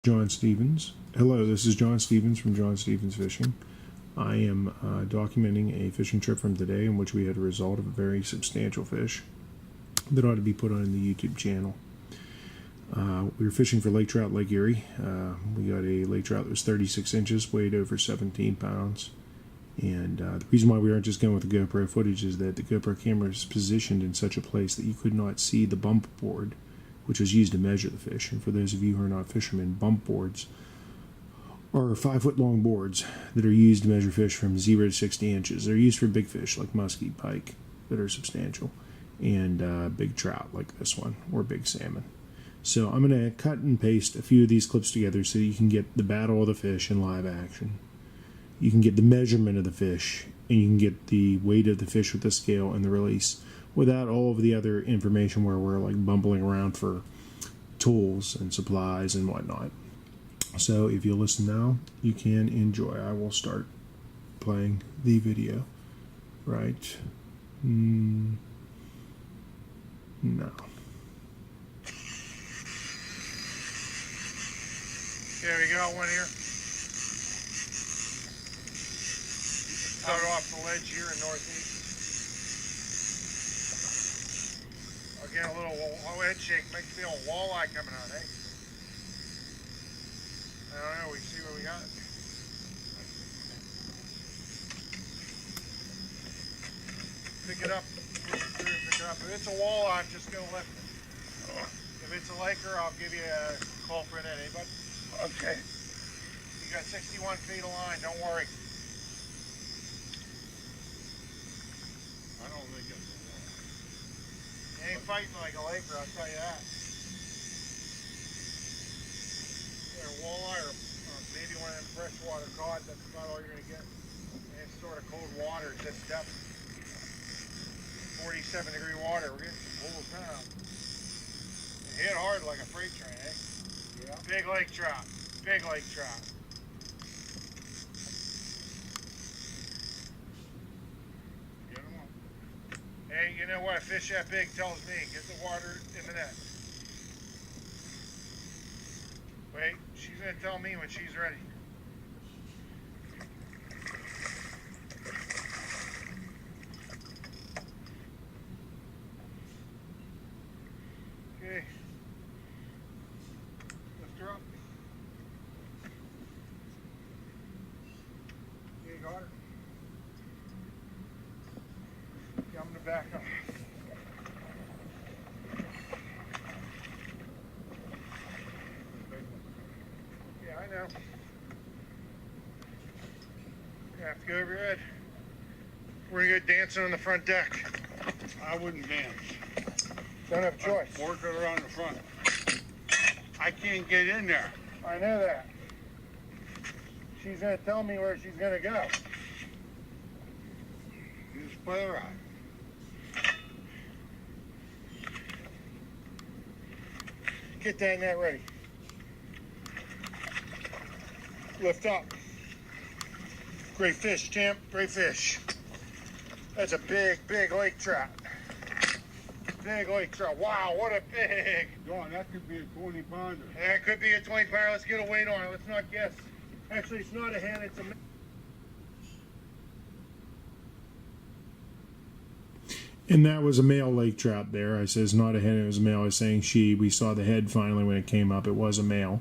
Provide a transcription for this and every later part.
John Stevens. Hello, this is John Stevens from John Stevens Fishing. I am documenting a fishing trip from today in which we had a result of a very substantial fish that ought to be put on the YouTube channel. We were fishing for lake trout, Lake Erie. We got a lake trout that was 36 inches, weighed over 17 pounds. And the reason why we aren't just going with the GoPro footage is that the GoPro camera is positioned in such a place that you could not see the bump board, which was used to measure the fish. And for those of you who are not fishermen, bump boards are 5-foot long boards that are used to measure fish from 0 to 60 inches. They're used for big fish like muskie, pike that are substantial, and big trout like this one, or big salmon. So I'm going to cut and paste a few of these clips together so you can get the battle of the fish in live action. You can get the measurement of the fish, and you can get the weight of the fish with the scale and the release without all of the other information where we're like bumbling around for tools and supplies and whatnot. So if you listen now, you can enjoy. I will start playing the video right now. Yeah, we got one here. Out off the ledge here in northeast. I'll get a little head shake, makes me feel a walleye coming on, eh? I don't know, we see what we got. Pick it up, pick it up. If it's a walleye, I'm just gonna lift it. If it's a laker, I'll give you a culprit in it, but okay. You got 61 feet of line, don't worry. I don't think it's a walleye. You ain't fighting like a laker, I'll tell you that. Either a walleye or maybe one of them freshwater cod, that's about all you're going to get. And it's sort of cold water at this depth. 47-degree water, we're getting some pulls now. It hit hard like a freight train, eh? Yeah. Big lake trout, big lake trout. Hey, you know what? A fish that big tells me, get the water in the net. Wait, she's going to tell me when she's ready. Okay. Lift her up. Okay, got her. I'm going to back up. Yeah, I know. You have to go over your head. We're going to go dancing on the front deck. I wouldn't dance. Don't have a choice. Work it around the front. I can't get in there. I know that. She's going to tell me where she's going to go. You just play around. Get that net ready. Lift up. Great fish, champ. Great fish. That's a big, big lake trout. Big lake trout. Wow, what a big. John, that could be a 20-pounder. That could be a 20-pounder. Let's get a weight on it. Let's not guess. Actually, it's not a hen. It's a... And that was a male lake trout there. I says not a hen, it was a male. I was saying she. We saw the head finally when it came up. It was a male.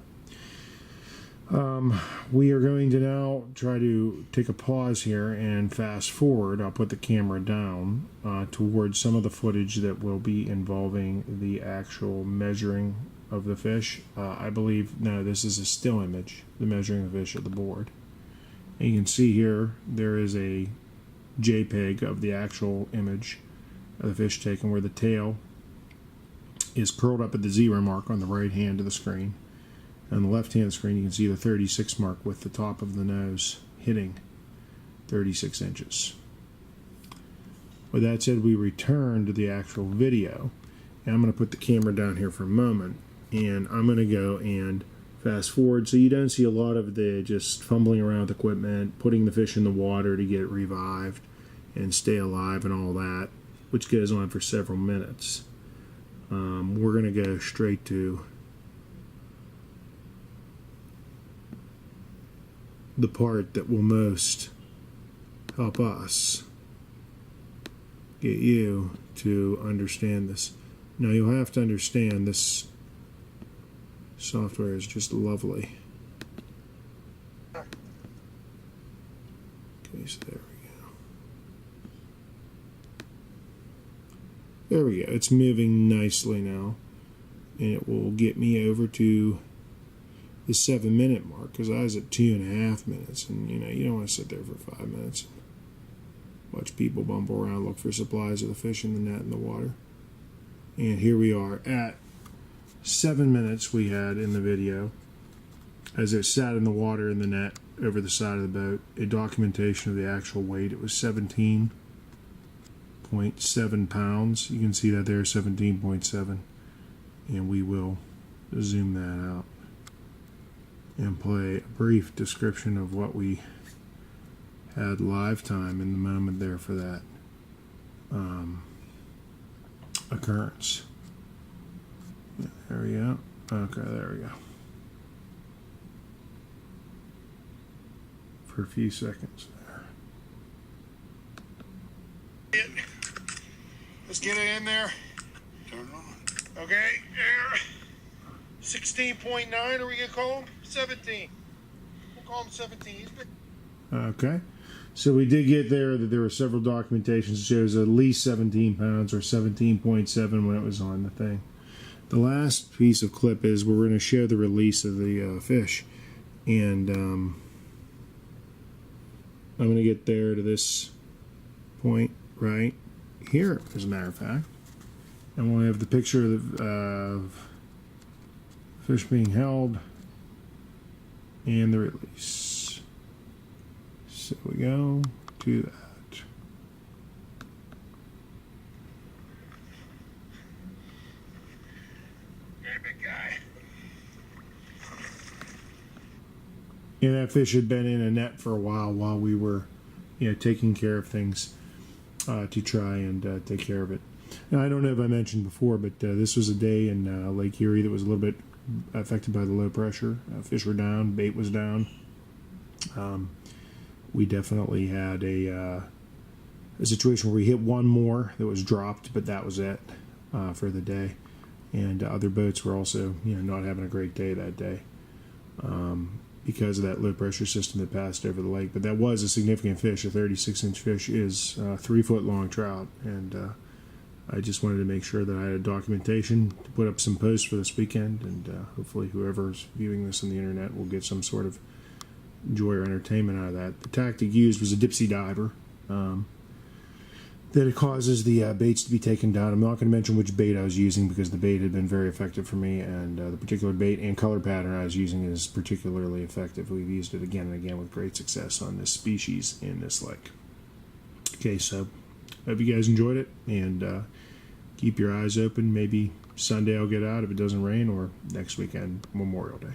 We are going to now try to take a pause here and fast forward. I'll put the camera down towards some of the footage that will be involving the actual measuring of the fish. I believe, no, this is a still image, the measuring of the fish at the board. And you can see here, there is a JPEG of the actual image of the fish taken where the tail is curled up at the 0 mark on the right hand of the screen. On the left hand of the screen you can see the 36 mark with the top of the nose hitting 36 inches. With that said, we return to the actual video, and I'm going to put the camera down here for a moment, and I'm going to go and fast forward so you don't see a lot of the just fumbling around with equipment, putting the fish in the water to get it revived and stay alive and all that, which goes on for several minutes. We're going to go straight to the part that will most help us get you to understand this. Now, you'll have to understand this software is just lovely. Okay, so there we go. There we go. It's moving nicely now. And it will get me over to the 7-minute mark, because I was at 2.5 minutes. And, you know, you don't want to sit there for 5 minutes and watch people bumble around, look for supplies of the fish in the net and the water. And here we are at 7 minutes we had in the video as it sat in the water in the net over the side of the boat. A documentation of the actual weight. It was 17.7 pounds. You can see that there, 17.7. And we will zoom that out and play a brief description of what we had live time in the moment there for that occurrence. There we go. Okay, there we go. For a few seconds there. Let's get it in there. Turn it on. Okay, 16.9, are we gonna call him? 17. We'll call him 17. Okay. So we did get there that there were several documentations that shows at least 17 pounds or 17.7 when it was on the thing. The last piece of clip is we're going to show the release of the fish. And I'm going to get there to this point right here, as a matter of fact. And we'll have the picture of the fish being held and the release. So we go to that. Very big guy. And that fish had been in a net for a while we were, taking care of things to try and take care of it. Now, I don't know if I mentioned before, but this was a day in Lake Erie that was a little bit affected by the low pressure. Fish were down, bait was down. We definitely had a situation where we hit one more that was dropped, but that was it for the day. And other boats were also, not having a great day that day because of that low pressure system that passed over the lake. But that was a significant fish. A 36-inch fish is a 3-foot long trout, and I just wanted to make sure that I had documentation to put up some posts for this weekend, and hopefully whoever's viewing this on the internet will get some sort of joy or entertainment out of that. The tactic used was a dipsy diver. That it causes the baits to be taken down. I'm not going to mention which bait I was using because the bait had been very effective for me, and the particular bait and color pattern I was using is particularly effective. We've used it again and again with great success on this species in this lake. Okay, so hope you guys enjoyed it, and keep your eyes open. Maybe Sunday I'll get out if it doesn't rain, or next weekend, Memorial Day.